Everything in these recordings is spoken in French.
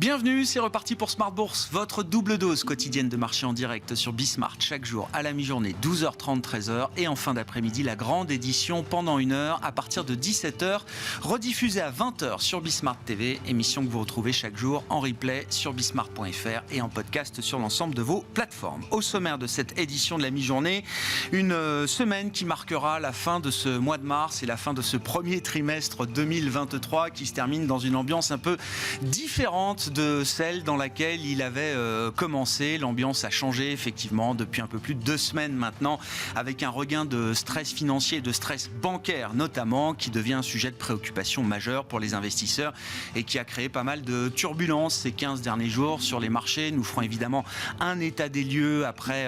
Bienvenue, c'est reparti pour Smart Bourse, votre double dose quotidienne de marché en direct sur Bismart chaque jour à la mi-journée, 12h30, 13h et en fin d'après-midi, la grande édition pendant 1 heure à partir de 17h, rediffusée à 20h sur Bismart TV, émission que vous retrouvez chaque jour en replay sur bismart.fr et en podcast sur l'ensemble de vos plateformes. Au sommaire de cette édition de la mi-journée, une semaine qui marquera la fin de ce mois de mars et la fin de ce premier trimestre 2023 qui se termine dans une ambiance un peu différente de celle dans laquelle il avait commencé. L'ambiance a changé effectivement depuis un peu plus de 2 semaines maintenant, avec un regain de stress financier et de stress bancaire notamment, qui devient un sujet de préoccupation majeur pour les investisseurs et qui a créé pas mal de turbulences ces 15 derniers jours sur les marchés. Nous ferons évidemment un état des lieux après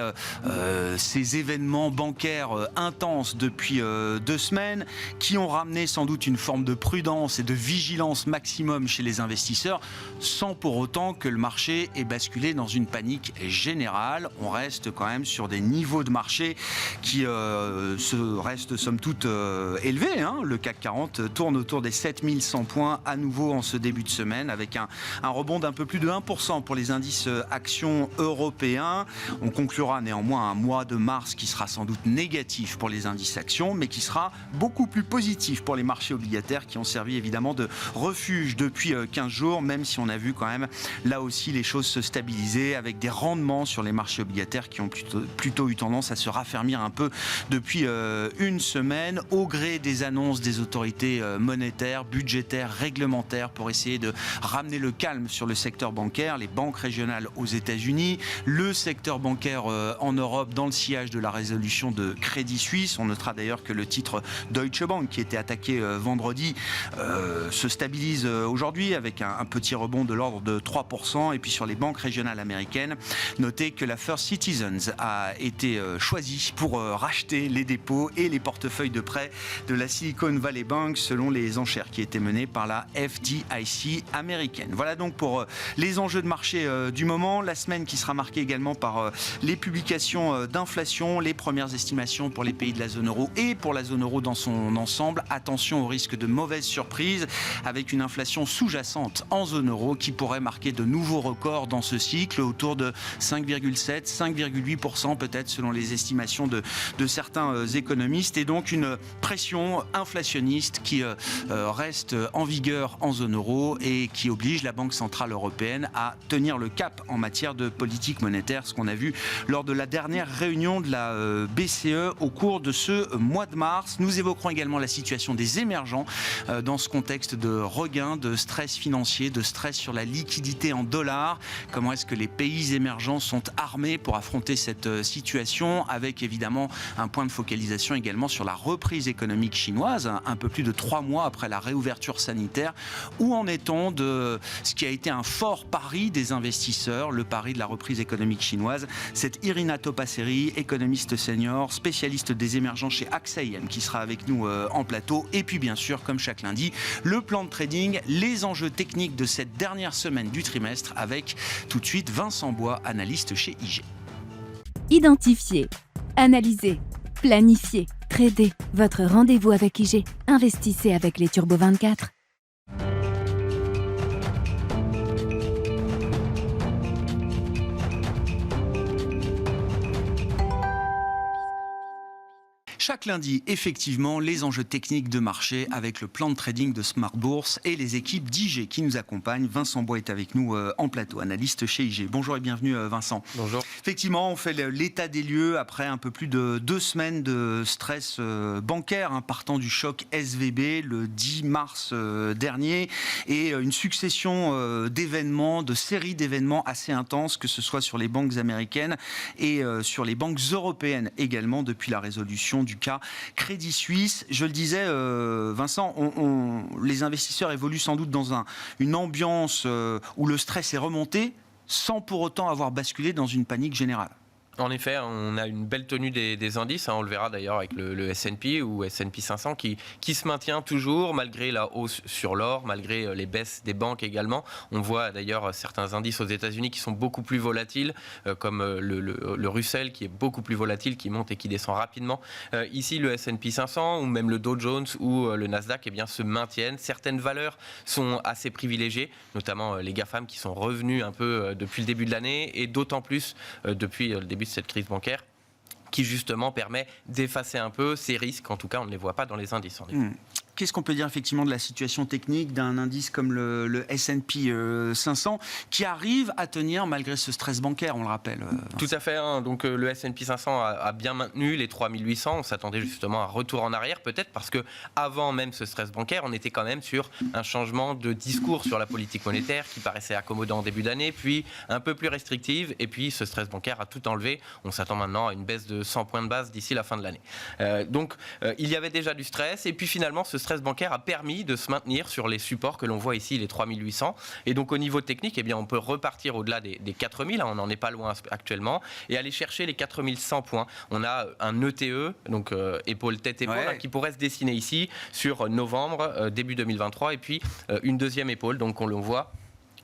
ces événements bancaires intenses depuis 2 semaines qui ont ramené sans doute une forme de prudence et de vigilance maximum chez les investisseurs, sans pour autant que le marché ait basculé dans une panique générale. On reste quand même sur des niveaux de marché qui restent somme toute élevés. Le CAC 40 tourne autour des 7100 points à nouveau en ce début de semaine, avec un rebond d'un peu plus de 1% pour les indices actions européens. On conclura néanmoins un mois de mars qui sera sans doute négatif pour les indices actions, mais qui sera beaucoup plus positif pour les marchés obligataires qui ont servi évidemment de refuge depuis 15 jours, même si on a vu quand même là aussi les choses se stabiliser avec des rendements sur les marchés obligataires qui ont plutôt eu tendance à se raffermir un peu depuis 1 semaine au gré des annonces des autorités monétaires, budgétaires, réglementaires pour essayer de ramener le calme sur le secteur bancaire, les banques régionales aux États-Unis, le secteur bancaire en Europe dans le sillage de la résolution de Crédit Suisse. On notera d'ailleurs que le titre Deutsche Bank qui était attaqué vendredi se stabilise aujourd'hui avec un petit rebond de l'ordre de 3%. Et puis sur les banques régionales américaines, notez que la First Citizens a été choisie pour racheter les dépôts et les portefeuilles de prêt de la Silicon Valley Bank selon les enchères qui étaient menées par la FDIC américaine. Voilà donc pour les enjeux de marché du moment. La semaine qui sera marquée également par les publications d'inflation, les premières estimations pour les pays de la zone euro et pour la zone euro dans son ensemble. Attention au risque de mauvaises surprises avec une inflation sous-jacente en zone euro qui pourrait marquer de nouveaux records dans ce cycle, autour de 5,7, 5,8% peut-être selon les estimations de certains économistes, et donc une pression inflationniste qui reste en vigueur en zone euro et qui oblige la Banque Centrale Européenne à tenir le cap en matière de politique monétaire, ce qu'on a vu lors de la dernière réunion de la BCE au cours de ce mois de mars. Nous évoquerons également la situation des émergents dans ce contexte de regain de stress financier, de stress sur la liquidité en dollars. Comment est-ce que les pays émergents sont armés pour affronter cette situation, avec évidemment un point de focalisation également sur la reprise économique chinoise, un peu plus de 3 mois après la réouverture sanitaire. Où en est-on de ce qui a été un fort pari des investisseurs, le pari de la reprise économique chinoise? C'est Irina Topasseri, économiste senior, spécialiste des émergents chez AXA IM, qui sera avec nous en plateau. Et puis bien sûr, comme chaque lundi, le plan de trading, les enjeux techniques de cette dernière semaine du trimestre, avec tout de suite Vincent Bois, analyste chez IG. Identifier, analyser, planifier, trader. Votre rendez-vous avec IG. Investissez avec les Turbo 24. Chaque lundi, effectivement, les enjeux techniques de marché avec le plan de trading de Smart Bourse et les équipes d'IG qui nous accompagnent. Vincent Bois est avec nous en plateau, analyste chez IG. Bonjour et bienvenue Vincent. Bonjour. Effectivement, on fait l'état des lieux après un peu plus de 2 semaines de stress bancaire, partant du choc SVB le 10 mars dernier, et une succession d'événements, de séries d'événements assez intenses, que ce soit sur les banques américaines et sur les banques européennes également, depuis la résolution du cas Crédit Suisse. Je le disais, Vincent, les investisseurs évoluent sans doute dans une ambiance où le stress est remonté, sans pour autant avoir basculé dans une panique générale. En effet, on a une belle tenue des indices, on le verra d'ailleurs avec le S&P ou S&P 500 qui se maintient toujours malgré la hausse sur l'or, malgré les baisses des banques également. On voit d'ailleurs certains indices aux États-Unis qui sont beaucoup plus volatiles, comme le Russell qui est beaucoup plus volatile, qui monte et qui descend rapidement. Ici, le S&P 500 ou même le Dow Jones ou le Nasdaq se maintiennent. Certaines valeurs sont assez privilégiées, notamment les GAFAM qui sont revenus un peu depuis le début de l'année et d'autant plus depuis le début de cette crise bancaire qui justement permet d'effacer un peu ces risques. En tout cas, on ne les voit pas dans les indices. Qu'est-ce qu'on peut dire effectivement de la situation technique d'un indice comme le S&P 500 qui arrive à tenir malgré ce stress bancaire, on le rappelle? Tout à fait. Donc le S&P 500 a bien maintenu les 3800. On s'attendait justement à un retour en arrière, peut-être parce que avant même ce stress bancaire, on était quand même sur un changement de discours sur la politique monétaire qui paraissait accommodant en début d'année, puis un peu plus restrictive, et puis ce stress bancaire a tout enlevé. On s'attend maintenant à une baisse de 100 points de base d'ici la fin de l'année. Donc il y avait déjà du stress, et puis finalement ce stress bancaire a permis de se maintenir sur les supports que l'on voit ici, les 3800. Et donc au niveau technique, on peut repartir au-delà des 4000, on n'en est pas loin actuellement, et aller chercher les 4100 points. On a un ETE, donc épaule tête épaule, qui pourrait se dessiner ici sur novembre, début 2023, et puis une deuxième épaule, donc on le voit,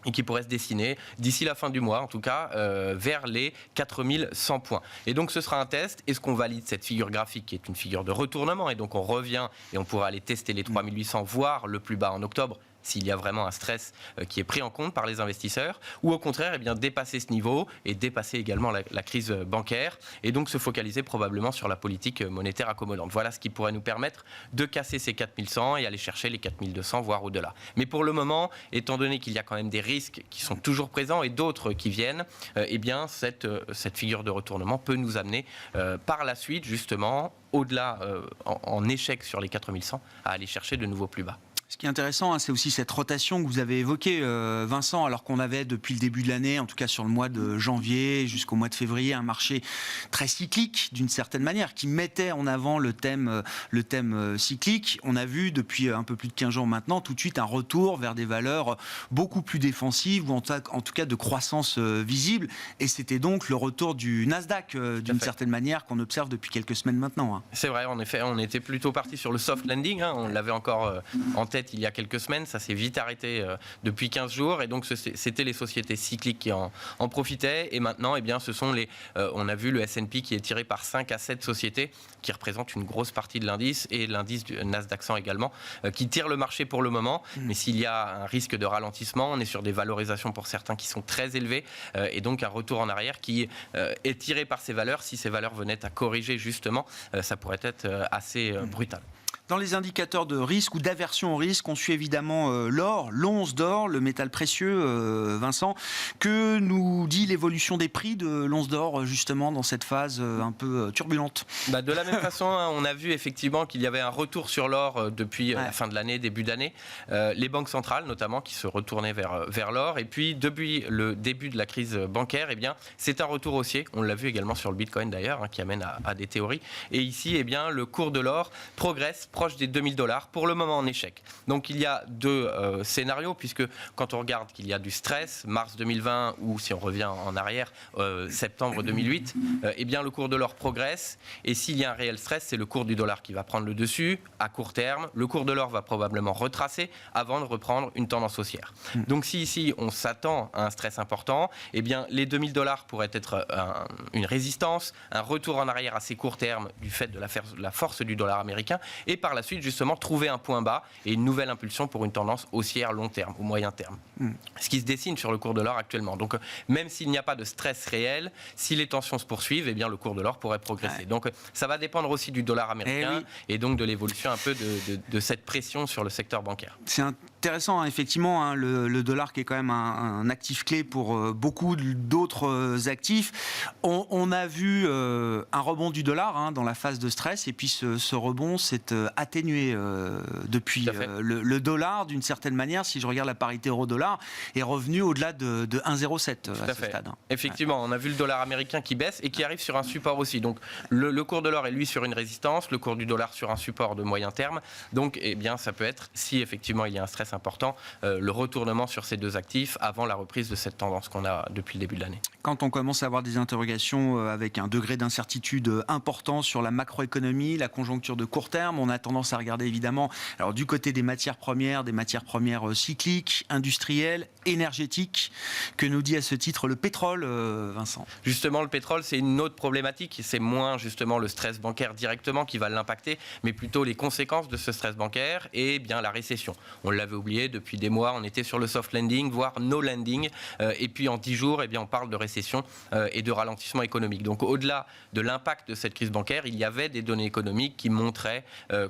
et qui pourrait se dessiner d'ici la fin du mois, en tout cas, vers les 4100 points. Et donc, ce sera un test. Est-ce qu'on valide cette figure graphique qui est une figure de retournement? Et donc, on revient et on pourra aller tester les 3800, voire le plus bas en octobre, s'il y a vraiment un stress qui est pris en compte par les investisseurs, ou au contraire, dépasser ce niveau et dépasser également la crise bancaire, et donc se focaliser probablement sur la politique monétaire accommodante. Voilà ce qui pourrait nous permettre de casser ces 4100 et aller chercher les 4200, voire au-delà. Mais pour le moment, étant donné qu'il y a quand même des risques qui sont toujours présents et d'autres qui viennent, cette figure de retournement peut nous amener par la suite, justement, au-delà, en échec sur les 4100, à aller chercher de nouveaux plus bas. Ce qui est intéressant, c'est aussi cette rotation que vous avez évoquée, Vincent, alors qu'on avait depuis le début de l'année, en tout cas sur le mois de janvier jusqu'au mois de février, un marché très cyclique d'une certaine manière, qui mettait en avant le thème cyclique. On a vu depuis un peu plus de 15 jours maintenant tout de suite un retour vers des valeurs beaucoup plus défensives, ou en tout cas de croissance visible. Et c'était donc le retour du Nasdaq, d'une certaine manière, qu'on observe depuis quelques semaines maintenant. C'est vrai, en effet, on était plutôt parti sur le soft landing, on l'avait encore en tête il y a quelques semaines, ça s'est vite arrêté depuis 15 jours, et donc c'était les sociétés cycliques qui en profitaient, et maintenant ce sont on a vu le S&P qui est tiré par 5 à 7 sociétés qui représentent une grosse partie de l'indice, et l'indice du Nasdaq 100 également, qui tire le marché pour le moment. Mais s'il y a un risque de ralentissement, on est sur des valorisations pour certains qui sont très élevées, et donc un retour en arrière qui est tiré par ces valeurs. Si ces valeurs venaient à corriger justement, ça pourrait être assez brutal. Dans les indicateurs de risque ou d'aversion au risque, on suit évidemment l'or, l'once d'or, le métal précieux, Vincent. Que nous dit l'évolution des prix de l'once d'or, justement, dans cette phase un peu turbulente? De la même façon, on a vu effectivement qu'il y avait un retour sur l'or depuis la fin de l'année, début d'année. Les banques centrales, notamment, qui se retournaient vers l'or. Et puis, depuis le début de la crise bancaire, c'est un retour haussier. On l'a vu également sur le Bitcoin, d'ailleurs, qui amène à des théories. Et ici, le cours de l'or progresse proche des $2000, pour le moment en échec. Donc il y a deux scénarios, puisque quand on regarde qu'il y a du stress, mars 2020, ou si on revient en arrière, septembre 2008, le cours de l'or progresse, et s'il y a un réel stress, c'est le cours du dollar qui va prendre le dessus à court terme. Le cours de l'or va probablement retracer avant de reprendre une tendance haussière. Donc si ici on s'attend à un stress important, les $2000 pourraient être une résistance, un retour en arrière assez court terme du fait de la force du dollar américain, et par la suite justement trouver un point bas et une nouvelle impulsion pour une tendance haussière long terme ou moyen terme. Ce qui se dessine sur le cours de l'or actuellement. Donc même s'il n'y a pas de stress réel, si les tensions se poursuivent, le cours de l'or pourrait progresser. Donc ça va dépendre aussi du dollar américain et donc de l'évolution un peu de cette pression sur le secteur bancaire. C'est intéressant, effectivement, le dollar qui est quand même un actif clé pour beaucoup d'autres actifs. On a vu un rebond du dollar dans la phase de stress, et puis ce rebond s'est atténué depuis. Le dollar, d'une certaine manière, si je regarde la parité euro-dollar, est revenu au-delà de 1,07 à ce stade. Effectivement, on a vu le dollar américain qui baisse et qui arrive sur un support aussi. Donc le cours de l'or est lui sur une résistance, le cours du dollar sur un support de moyen terme. Donc ça peut être, si effectivement il y a un stress assez important, le retournement sur ces deux actifs avant la reprise de cette tendance qu'on a depuis le début de l'année. Quand on commence à avoir des interrogations avec un degré d'incertitude important sur la macroéconomie, la conjoncture de court terme, on a tendance à regarder évidemment alors, du côté des matières premières cycliques, industrielles, énergétiques. Que nous dit à ce titre le pétrole, Vincent ? Justement, le pétrole, c'est une autre problématique. C'est moins justement le stress bancaire directement qui va l'impacter, mais plutôt les conséquences de ce stress bancaire et bien la récession. On l'avait oublié, depuis des mois, on était sur le soft landing, voire no landing. Et puis en 10 jours, eh bien, on parle de récession et de ralentissement économique. Donc au-delà de l'impact de cette crise bancaire, il y avait des données économiques qui montraient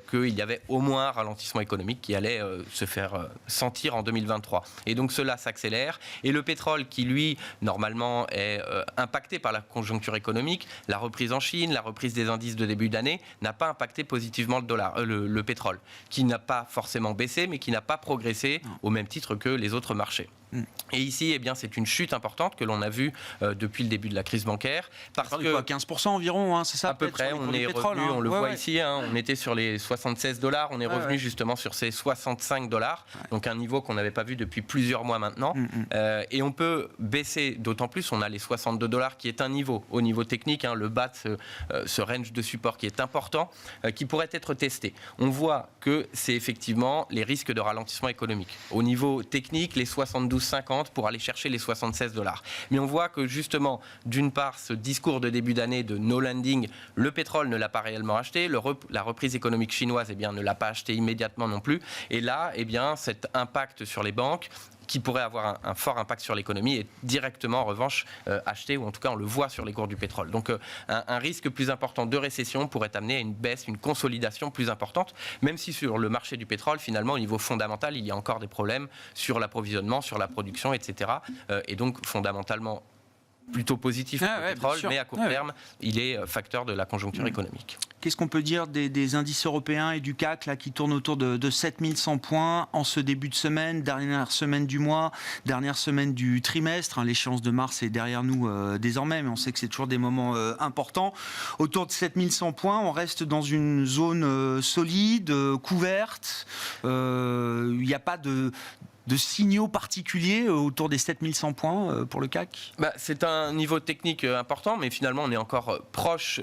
qu'il y avait au moins un ralentissement économique qui allait se faire sentir en 2023. Et donc cela s'accélère. Et le pétrole qui, lui, normalement, est impacté par la conjoncture économique, la reprise en Chine, la reprise des indices de début d'année, n'a pas impacté positivement le pétrole, qui n'a pas forcément baissé, mais qui n'a pas progressé au même titre que les autres marchés. Et ici, eh bien, c'est une chute importante que l'on a vue depuis le début de la crise bancaire. Parce que quoi, 15% environ, c'est ça? À peu près, on est revenu, on le voit ici, on était sur les $76, on est revenu justement sur ces $65, donc un niveau qu'on n'avait pas vu depuis plusieurs mois maintenant. Et on peut baisser, d'autant plus, on a les $62 qui est un niveau, au niveau technique, le bas de ce range de support qui est important, qui pourrait être testé. On voit que c'est effectivement les risques de ralentissement économique. Au niveau technique, les 72,50 pour aller chercher les $76. Mais on voit que justement, d'une part, ce discours de début d'année de no landing, le pétrole ne l'a pas réellement acheté, la reprise économique chinoise ne l'a pas acheté immédiatement non plus. Et là, cet impact sur les banques, qui pourrait avoir un fort impact sur l'économie, est directement en revanche acheté, ou en tout cas on le voit sur les cours du pétrole. Donc un risque plus important de récession pourrait amener à une baisse, une consolidation plus importante, même si sur le marché du pétrole, finalement, au niveau fondamental, il y a encore des problèmes sur l'approvisionnement, sur la production, etc. Et donc fondamentalement, plutôt positif pour le pétrole, mais à court terme, il est facteur de la conjoncture économique. Qu'est-ce qu'on peut dire des indices européens et du CAC là, qui tournent autour de 7100 points en ce début de semaine, dernière semaine du mois, dernière semaine du trimestre. L'échéance de mars est derrière nous désormais, mais on sait que c'est toujours des moments importants. Autour de 7100 points, on reste dans une zone solide, couverte. Il n'y a pas de signaux particuliers autour des 7100 points pour le CAC? C'est un niveau technique important, mais finalement on est encore proche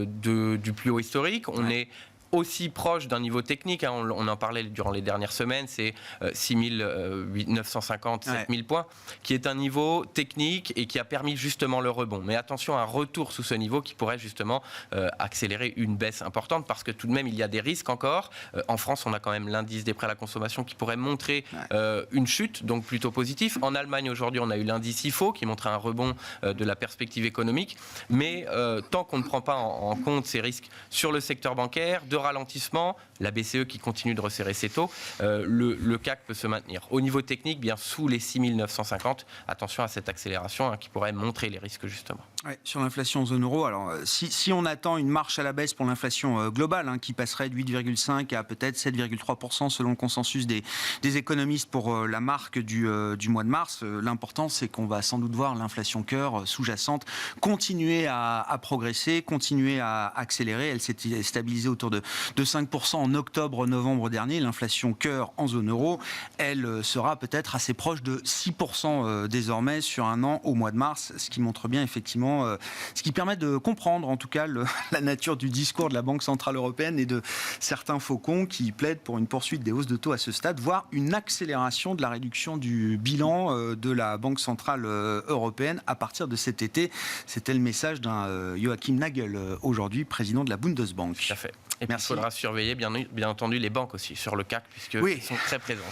du plus haut historique. On est aussi proche d'un niveau technique, on en parlait durant les dernières semaines, c'est 6950, 7000 points, qui est un niveau technique et qui a permis justement le rebond. Mais attention, un retour sous ce niveau qui pourrait justement accélérer une baisse importante, parce que tout de même il y a des risques encore. En France, on a quand même l'indice des prêts à la consommation qui pourrait montrer une chute, donc plutôt positif. En Allemagne, aujourd'hui, on a eu l'indice IFO qui montrait un rebond de la perspective économique. Mais tant qu'on ne prend pas en compte ces risques sur le secteur bancaire, de ralentissement, la BCE qui continue de resserrer ses taux, le CAC peut se maintenir. Au niveau technique, bien sous les 6950, attention à cette accélération qui pourrait montrer les risques justement. Sur l'inflation en zone euro, alors si on attend une marche à la baisse pour l'inflation globale, qui passerait de 8,5 à peut-être 7,3% selon le consensus des économistes pour la marque du mois de mars, l'important c'est qu'on va sans doute voir l'inflation cœur sous-jacente continuer à progresser, continuer à accélérer. Elle s'est stabilisée autour de 5% en octobre-novembre dernier. L'inflation cœur en zone euro, elle sera peut-être assez proche de 6% désormais sur un an au mois de mars, ce qui montre bien effectivement, ce qui permet de comprendre en tout cas la nature du discours de la Banque Centrale Européenne et de certains faucons qui plaident pour une poursuite des hausses de taux à ce stade, voire une accélération de la réduction du bilan de la Banque Centrale Européenne à partir de cet été. C'était le message d'un Joachim Nagel aujourd'hui, président de la Bundesbank. Tout à fait. Et puis, il faudra surveiller bien entendu les banques aussi sur le CAC, puisqu'elles sont très présentes.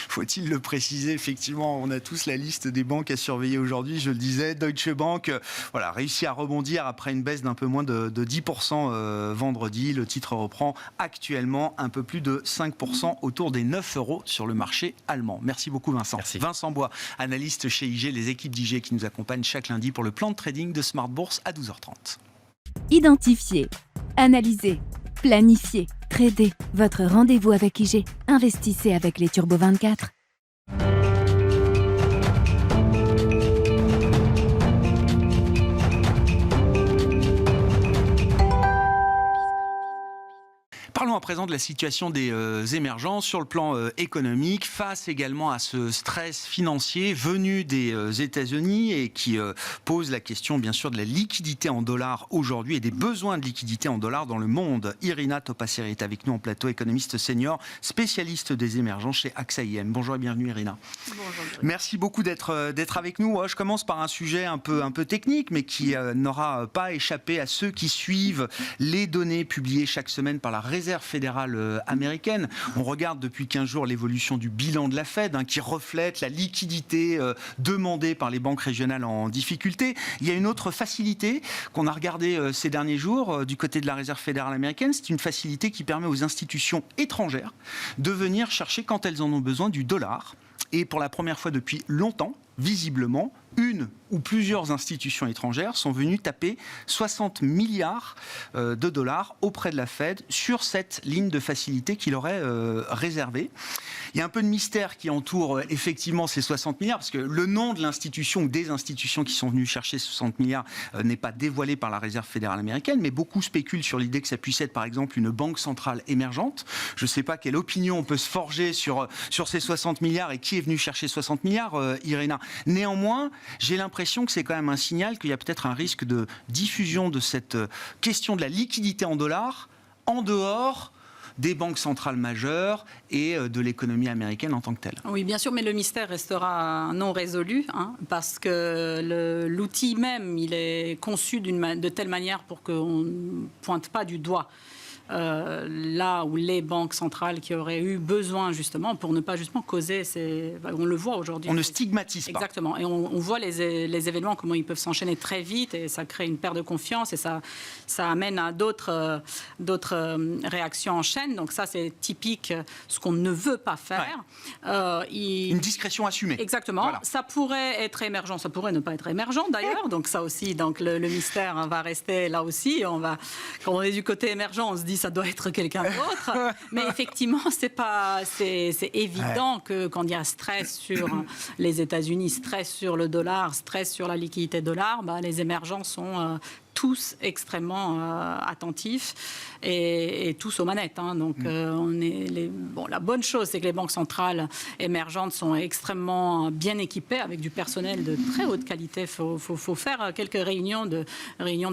Faut-il le préciser, effectivement, on a tous la liste des banques à surveiller aujourd'hui. Je le disais, Deutsche Bank réussit à rebondir après une baisse d'un peu moins de 10% vendredi. Le titre reprend actuellement un peu plus de 5%, autour des 9 € sur le marché allemand. Merci beaucoup Vincent. Merci. Vincent Bois, analyste chez IG, les équipes d'IG qui nous accompagnent chaque lundi pour le plan de trading de Smart Bourse à 12h30. Identifier, analyser, planifier, trader. Votre rendez-vous avec IG. Investissez avec les Turbo 24. Parlons à présent de la situation des émergents sur le plan économique, face également à ce stress financier venu des États-Unis et qui pose la question bien sûr de la liquidité en dollars aujourd'hui et des besoins de liquidité en dollars dans le monde. Irina Topasseri est avec nous en plateau, économiste senior, spécialiste des émergents chez AXA IM. Bonjour et bienvenue Irina. Bonjour. Merci beaucoup d'être avec nous. Je commence par un sujet un peu technique, mais qui n'aura pas échappé à ceux qui suivent les données publiées chaque semaine par la Réserve fédérale américaine. On regarde depuis 15 jours l'évolution du bilan de la Fed, qui reflète la liquidité demandée par les banques régionales en difficulté. Il y a une autre facilité qu'on a regardée ces derniers jours du côté de la Réserve fédérale américaine. C'est une facilité qui permet aux institutions étrangères de venir chercher, quand elles en ont besoin, du dollar. Et pour la première fois depuis longtemps, visiblement, une ou plusieurs institutions étrangères sont venues taper 60 milliards de dollars auprès de la Fed sur cette ligne de facilité qu'il aurait réservée. Il y a un peu de mystère qui entoure effectivement ces 60 milliards, parce que le nom de l'institution ou des institutions qui sont venues chercher 60 milliards n'est pas dévoilé par la Réserve fédérale américaine, mais beaucoup spéculent sur l'idée que ça puisse être par exemple une banque centrale émergente. Je ne sais pas quelle opinion on peut se forger sur ces 60 milliards et qui est venu chercher 60 milliards, Irina. Néanmoins, j'ai l'impression que c'est quand même un signal qu'il y a peut-être un risque de diffusion de cette question de la liquidité en dollars en dehors des banques centrales majeures et de l'économie américaine en tant que telle. Oui, bien sûr, mais le mystère restera non résolu, parce que l'outil même, il est conçu de telle manière pour qu'on ne pointe pas du doigt là où les banques centrales qui auraient eu besoin justement pour ne pas justement causer on le voit aujourd'hui. On ne stigmatise pas. Exactement. Et on voit les événements, comment ils peuvent s'enchaîner très vite et ça crée une perte de confiance et ça amène à d'autres réactions en chaîne. Donc ça, c'est typique ce qu'on ne veut pas faire. Ouais. Une discrétion assumée. Exactement. Voilà. Ça pourrait être émergent, ça pourrait ne pas être émergent d'ailleurs. Donc ça aussi, le mystère va rester là aussi. Quand on est du côté émergent, on se dit ça doit être quelqu'un d'autre. Mais effectivement, c'est évident que quand il y a stress sur les États-Unis, stress sur le dollar, stress sur la liquidité dollar, les émergents sont tous extrêmement attentifs et tous aux manettes. Donc, la bonne chose, c'est que les banques centrales émergentes sont extrêmement bien équipées avec du personnel de très haute qualité. Il faut faire quelques réunions de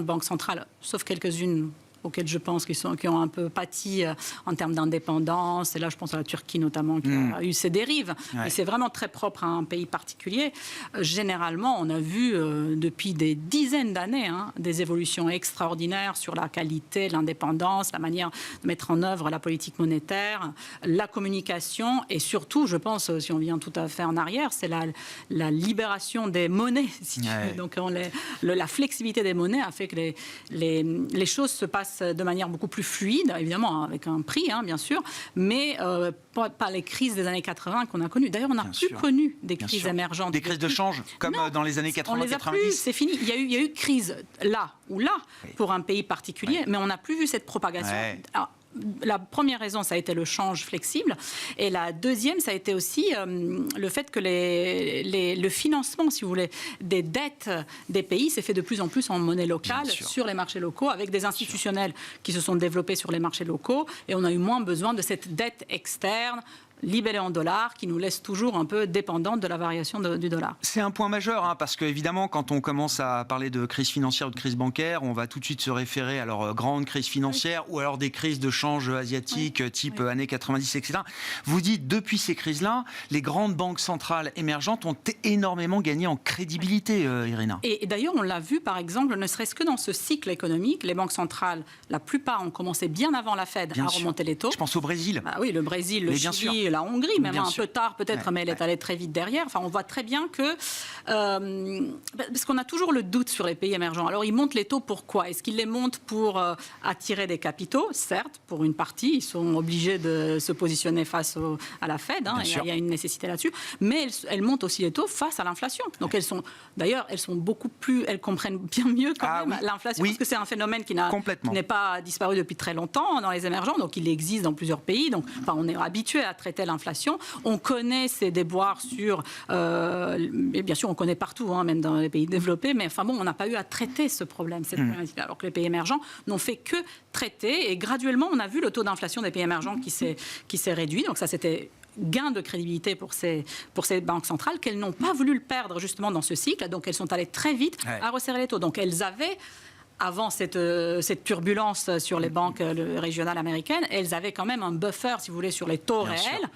banques centrales, sauf quelques-unes auxquels je pense qui ont un peu pâti en termes d'indépendance. Et là, je pense à la Turquie notamment, qui a eu ses dérives. Ouais. Et c'est vraiment très propre à un pays particulier. Généralement, on a vu depuis des dizaines d'années des évolutions extraordinaires sur la qualité, l'indépendance, la manière de mettre en œuvre la politique monétaire, la communication et surtout, je pense, si on vient tout à fait en arrière, c'est la libération des monnaies. Si tu veux. Donc, la flexibilité des monnaies a fait que les choses se passent de manière beaucoup plus fluide, évidemment avec un prix, bien sûr, mais pas les crises des années 80 qu'on a connues. D'ailleurs, on n'a plus connu des crises émergentes. Des crises de change, comme dans les années 80-90. On les a plus, c'est fini. Il y a eu crise là ou là pour un pays particulier, mais on n'a plus vu cette propagation. Alors, la première raison, ça a été le change flexible. Et la deuxième, ça a été aussi le fait que le financement, si vous voulez, des dettes des pays s'est fait de plus en plus en monnaie locale sur les marchés locaux, avec des institutionnels qui se sont développés sur les marchés locaux. Et on a eu moins besoin de cette dette externe libellée en dollars, qui nous laisse toujours un peu dépendante de la variation du dollar. C'est un point majeur, parce qu'évidemment, quand on commence à parler de crise financière ou de crise bancaire, on va tout de suite se référer à leur grande crise financière ou alors des crises de change asiatiques type années 90, etc. Vous dites, depuis ces crises-là, les grandes banques centrales émergentes ont énormément gagné en crédibilité, Irina. Et d'ailleurs, on l'a vu, par exemple, ne serait-ce que dans ce cycle économique, les banques centrales, la plupart ont commencé bien avant la Fed à remonter les taux. Je pense au Brésil. Oui, le Brésil, le Chili, la Hongrie, même un peu tard peut-être, mais elle est allée très vite derrière. Enfin, on voit très bien que... parce qu'on a toujours le doute sur les pays émergents. Alors, ils montent les taux pourquoi ? Est-ce qu'ils les montent pour attirer des capitaux ? Certes, pour une partie, ils sont obligés de se positionner face à la Fed. Il y a une nécessité là-dessus. Mais elles montent aussi les taux face à l'inflation. Donc, elles sont beaucoup plus... Elles comprennent bien mieux quand même l'inflation, parce que c'est un phénomène qui n'est pas disparu depuis très longtemps dans les émergents. Donc, il existe dans plusieurs pays. Donc, on est habitué à traiter arrêter l'inflation. On connaît ces déboires sur... et bien sûr, on connaît partout, même dans les pays développés, mais enfin bon, on n'a pas eu à traiter ce problème, cette problématique, alors que les pays émergents n'ont fait que traiter. Et graduellement, on a vu le taux d'inflation des pays émergents qui s'est réduit. Donc ça, c'était gain de crédibilité pour ces banques centrales qu'elles n'ont pas voulu le perdre justement dans ce cycle. Donc elles sont allées très vite à resserrer les taux. Donc elles avaient, avant cette turbulence sur les banques régionales américaines, elles avaient quand même un buffer, si vous voulez, sur les taux réels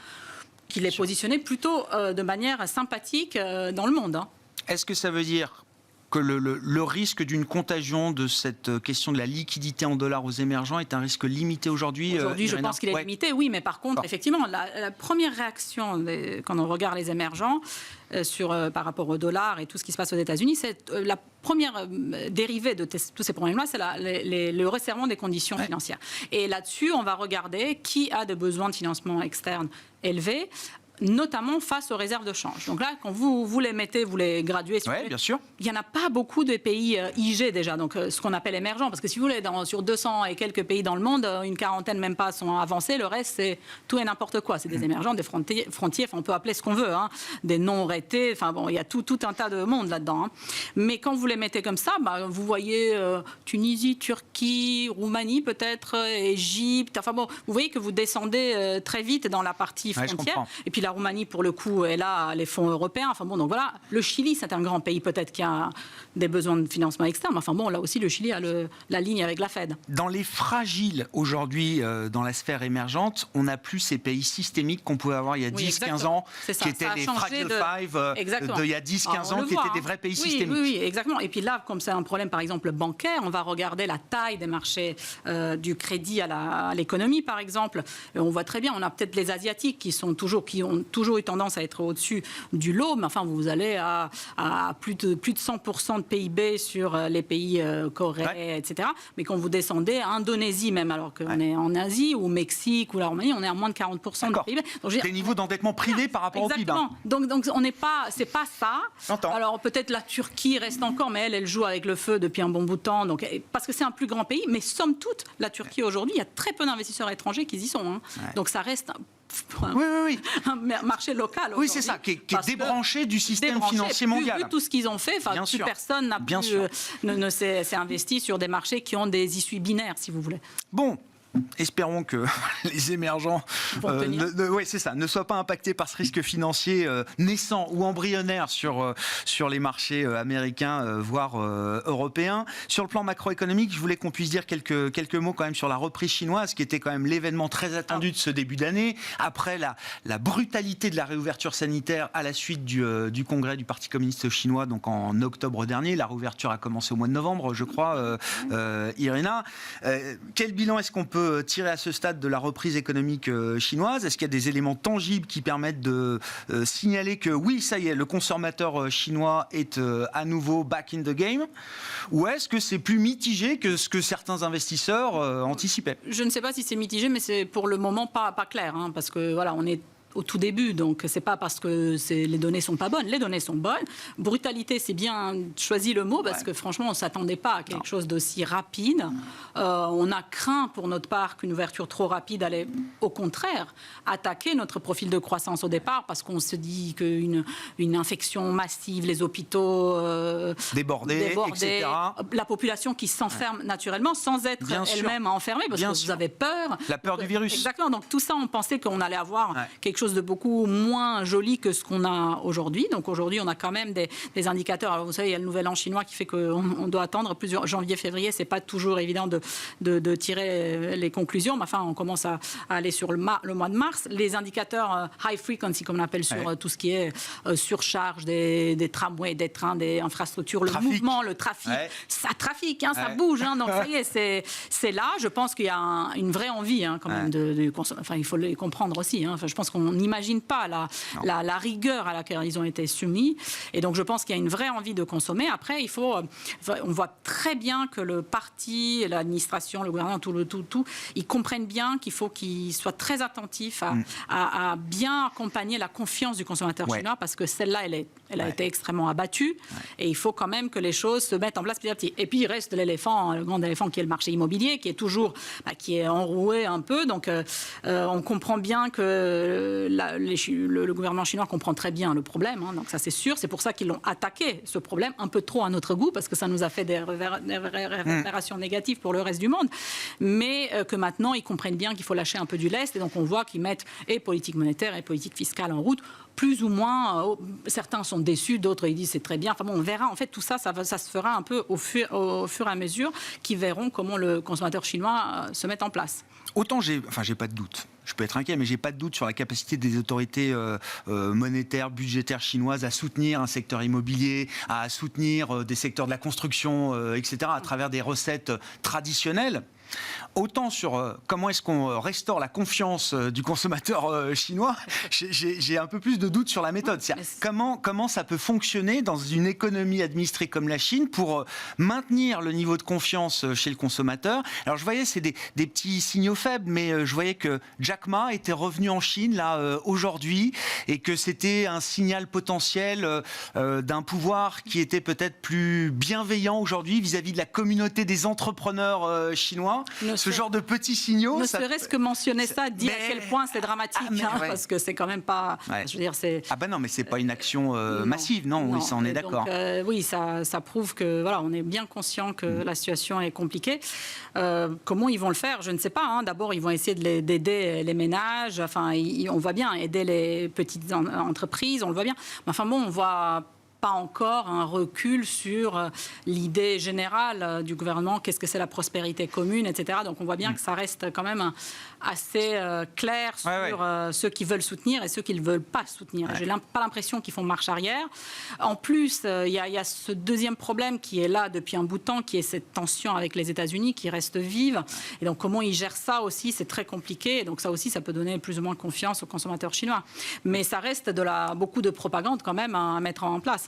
qui les positionnait plutôt de manière sympathique dans le monde. Est-ce que ça veut dire que le risque d'une contagion de cette question de la liquidité en dollars aux émergents est un risque limité aujourd'hui? Aujourd'hui, je pense qu'il est limité, oui, mais par contre, effectivement, la première réaction quand on regarde les émergents par rapport au dollar et tout ce qui se passe aux États-Unis, c'est la première dérivée de tous ces problèmes-là, c'est le resserrement des conditions financières. Et là-dessus, on va regarder qui a des besoins de financement externe élevés, notamment face aux réserves de change. Donc là, quand vous les mettez, vous les graduez, bien sûr. Il n'y en a pas beaucoup de pays IG déjà, donc ce qu'on appelle émergents, parce que si vous voulez, sur 200 et quelques pays dans le monde, une quarantaine même pas sont avancés, le reste c'est tout et n'importe quoi. C'est des émergents, des frontiers, enfin, on peut appeler ce qu'on veut, des non-rétés, enfin bon, il y a tout un tas de monde là-dedans. Mais quand vous les mettez comme ça, vous voyez Tunisie, Turquie, Roumanie peut-être, Égypte, enfin bon, vous voyez que vous descendez très vite dans la partie frontière. Et puis la Roumanie, pour le coup, elle a les fonds européens. Enfin bon, donc voilà. Le Chili, c'est un grand pays peut-être qui a des besoins de financement externe. Enfin bon, là aussi, le Chili a la ligne avec la Fed. Dans les fragiles aujourd'hui, dans la sphère émergente, on n'a plus ces pays systémiques qu'on pouvait avoir il y a 10-15 ans, qui étaient les Fragile Five il y a 10-15 ans, qui étaient des vrais pays systémiques. Oui, exactement. Et puis là, comme c'est un problème, par exemple, bancaire, on va regarder la taille des marchés du crédit à l'économie, par exemple. Et on voit très bien, on a peut-être les Asiatiques qui ont toujours eu tendance à être au-dessus du lot, mais enfin, vous allez à plus de 100% de PIB sur les pays coréens, etc. Mais quand vous descendez à Indonésie même, alors qu'on est en Asie, ou au Mexique, ou la Roumanie, on est à moins de 40% de PIB. Donc, des niveaux d'endettement privé par rapport au PIB. Exactement. Donc on n'est pas, c'est pas ça. J'entends. Alors peut-être la Turquie reste encore, mais elle joue avec le feu depuis un bon bout de temps. Donc, parce que c'est un plus grand pays, mais somme toute, la Turquie aujourd'hui, il y a très peu d'investisseurs étrangers qui y sont. Donc ça reste un marché local. Oui, c'est ça, qui est débranché du système financier mondial. Vu tout ce qu'ils ont fait, plus personne ne s'est investi sur des marchés qui ont des issues binaires, si vous voulez. Bon. Espérons que les émergents ne soient pas impactés par ce risque financier naissant ou embryonnaire sur les marchés américains, voire européens. Sur le plan macroéconomique, je voulais qu'on puisse dire quelques mots quand même sur la reprise chinoise, qui était quand même l'événement très attendu de ce début d'année, après la brutalité de la réouverture sanitaire à la suite du congrès du Parti communiste chinois, donc en octobre dernier. La réouverture a commencé au mois de novembre, je crois, Irina. Quel bilan est-ce qu'on peut tirer à ce stade de la reprise économique chinoise? Est-ce qu'il y a des éléments tangibles qui permettent de signaler que oui, ça y est, le consommateur chinois est à nouveau back in the game? Ou est-ce que c'est plus mitigé que ce que certains investisseurs anticipaient? Je ne sais pas si c'est mitigé, mais c'est pour le moment pas clair, parce que voilà, on est au tout début, donc c'est pas parce que les données sont pas bonnes. Les données sont bonnes. Brutalité, c'est bien choisi le mot, parce que franchement, on s'attendait pas à quelque chose d'aussi rapide. On a craint pour notre part qu'une ouverture trop rapide allait, au contraire, attaquer notre profil de croissance au départ, parce qu'on se dit qu'une infection massive, les hôpitaux débordés, etc. La population qui s'enferme naturellement, sans être elle-même enfermée, parce que vous avez peur. La peur du virus. Exactement. Donc tout ça, on pensait qu'on allait avoir quelque chose de beaucoup moins joli que ce qu'on a aujourd'hui. Donc aujourd'hui, on a quand même des indicateurs. Alors vous savez, il y a le nouvel an chinois qui fait qu'on doit attendre plusieurs janvier-février. C'est pas toujours évident de tirer les conclusions. Mais enfin, on commence à aller sur le mois de mars. Les indicateurs high frequency, comme on appelle sur tout ce qui est surcharge des tramways, des trains, des infrastructures, le mouvement, le trafic. Ça trafique, ça bouge. Donc ça y est, c'est là. Je pense qu'il y a une vraie envie quand même de consommer. Enfin, il faut le comprendre aussi. Enfin, je pense qu'on n'imagine pas la rigueur à laquelle ils ont été soumis. Et donc, je pense qu'il y a une vraie envie de consommer. Après, on voit très bien que le parti, l'administration, le gouvernement, tout, ils comprennent bien qu'il faut qu'ils soient très attentifs à bien accompagner la confiance du consommateur chinois, parce que celle-là, elle a été extrêmement abattue. Et il faut quand même que les choses se mettent en place petit à petit. Et puis, il reste l'éléphant, le grand éléphant qui est le marché immobilier, qui est toujours qui est enroué un peu. Donc, on comprend bien que le gouvernement chinois comprend très bien le problème, donc ça c'est sûr. C'est pour ça qu'ils l'ont attaqué, ce problème, un peu trop à notre goût, parce que ça nous a fait des réverbérations négatives pour le reste du monde. Mais que maintenant, ils comprennent bien qu'il faut lâcher un peu du lest. Et donc, on voit qu'ils mettent et politique monétaire et politique fiscale en route. Plus ou moins, certains sont déçus, d'autres ils disent c'est très bien. Enfin bon, on verra. En fait, tout ça, ça se fera un peu au fur et à mesure qu'ils verront comment le consommateur chinois se met en place. Autant j'ai pas de doute. Je peux être inquiet, mais j'ai pas de doute sur la capacité des autorités monétaires, budgétaires chinoises à soutenir un secteur immobilier, à soutenir des secteurs de la construction, etc., à travers des recettes traditionnelles. Autant sur comment est-ce qu'on restaure la confiance du consommateur chinois, j'ai un peu plus de doutes sur la méthode. Comment ça peut fonctionner dans une économie administrée comme la Chine pour maintenir le niveau de confiance chez le consommateur. Alors je voyais, c'est des petits signaux faibles, mais je voyais que Jack Ma était revenu en Chine là aujourd'hui et que c'était un signal potentiel d'un pouvoir qui était peut-être plus bienveillant aujourd'hui vis-à-vis de la communauté des entrepreneurs chinois. Ce genre de petits signaux. Ne serait-ce que mentionner ça, dit à quel point c'est dramatique, parce que c'est quand même pas. Ouais. Je veux dire, c'est. Ah ben non, mais c'est pas une action massive, non. Oui, ça on est d'accord. Oui, ça prouve que voilà, on est bien conscient que la situation est compliquée. Comment ils vont le faire, je ne sais pas. D'abord, ils vont essayer d'aider les ménages. Enfin, on voit bien aider les petites entreprises, on le voit bien. Mais enfin bon, on voit pas encore un recul sur l'idée générale du gouvernement, qu'est-ce que c'est la prospérité commune, etc. Donc on voit bien que ça reste quand même assez clair sur ceux qui veulent soutenir et ceux qui ne veulent pas soutenir. Ouais. J'ai pas l'impression qu'ils font marche arrière. En plus, il y a ce deuxième problème qui est là depuis un bout de temps, qui est cette tension avec les États-Unis qui reste vive. Et donc comment ils gèrent ça aussi, c'est très compliqué. Et donc ça aussi, ça peut donner plus ou moins confiance aux consommateurs chinois. Mais ça reste beaucoup de propagande quand même à mettre en place.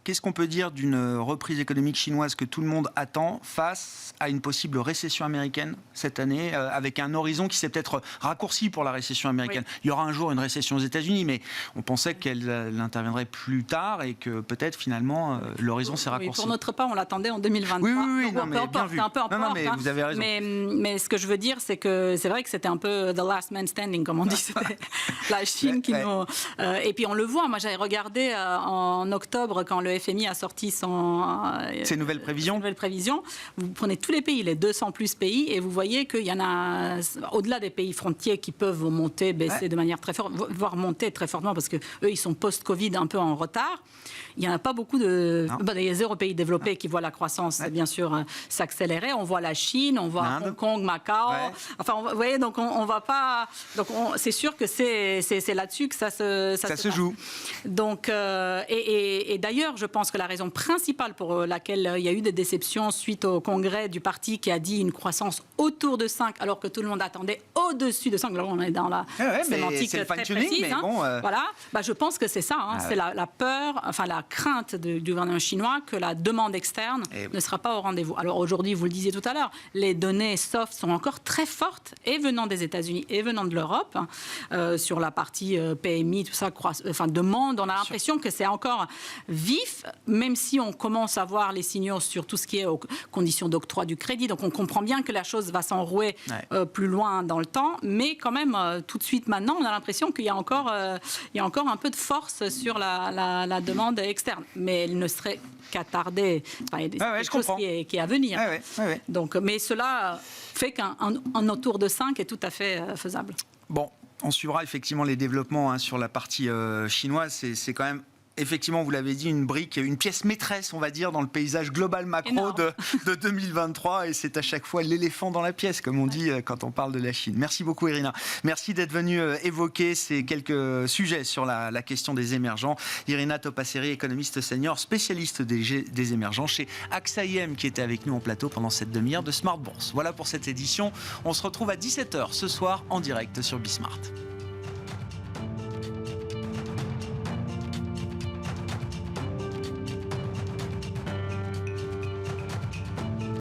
Qu'est-ce qu'on peut dire d'une reprise économique chinoise que tout le monde attend face à une possible récession américaine cette année, avec un horizon qui s'est peut-être raccourci pour la récession américaine. Oui. Il y aura un jour une récession aux États-Unis, mais on pensait qu'elle interviendrait plus tard et que peut-être finalement l'horizon s'est raccourci. Oui, pour notre part, on l'attendait en 2023. Oui, non, mais bien vu. C'est un peu en porte, mais vous avez raison. Mais ce que je veux dire, c'est que c'est vrai que c'était un peu the last man standing, comme on dit. C'était la Chine qui nous... et puis on le voit, moi j'avais regardé en octobre quand le FMI a sorti ses nouvelles prévisions. Vous prenez tous les pays, les 200 plus pays, et vous voyez qu'il y en a, au-delà des pays frontiers qui peuvent monter, baisser de manière très forte, voire monter très fortement, parce qu'eux, ils sont post-Covid un peu en retard. Il n'y en a pas beaucoup de... il y a 0 pays développés qui voient la croissance, bien sûr, s'accélérer. On voit la Chine, on voit Hong Kong, Macao. Enfin, vous voyez, donc on va pas... Donc c'est sûr que c'est là-dessus que ça se joue. Donc, et d'ailleurs, je pense que la raison principale pour laquelle il y a eu des déceptions suite au congrès du parti qui a dit une croissance autour de 5, alors que tout le monde attendait au-dessus de 5. Alors on est dans la sémantique très précise. Voilà. Je pense que c'est ça. C'est la peur, enfin la crainte du gouvernement chinois que la demande externe ne sera pas au rendez-vous. Alors aujourd'hui, vous le disiez tout à l'heure, les données soft sont encore très fortes, et venant des États-Unis et venant de l'Europe, sur la partie PMI, tout ça, demande, on a l'impression que c'est encore vif, même si on commence à voir les signaux sur tout ce qui est aux conditions d'octroi du crédit. Donc on comprend bien que la chose va s'enrouer plus loin dans le temps, mais quand même, tout de suite maintenant, on a l'impression qu'il y a encore un peu de force sur la demande externe. Mais elle ne serait qu'attardée. Enfin, il y a quelque chose qui est à venir. Donc, mais cela fait qu'un autour de 5 est tout à fait faisable. Bon, on suivra effectivement les développements sur la partie chinoise. C'est quand même... Effectivement, vous l'avez dit, une brique, une pièce maîtresse, on va dire, dans le paysage global macro de 2023. Et c'est à chaque fois l'éléphant dans la pièce, comme on dit quand on parle de la Chine. Merci beaucoup, Irina. Merci d'être venue évoquer ces quelques sujets sur la question des émergents. Irina Topasseri, économiste senior, spécialiste des émergents chez AXA IM, qui était avec nous en plateau pendant cette demi-heure de Smart Bourse. Voilà pour cette édition. On se retrouve à 17h ce soir en direct sur Bismart.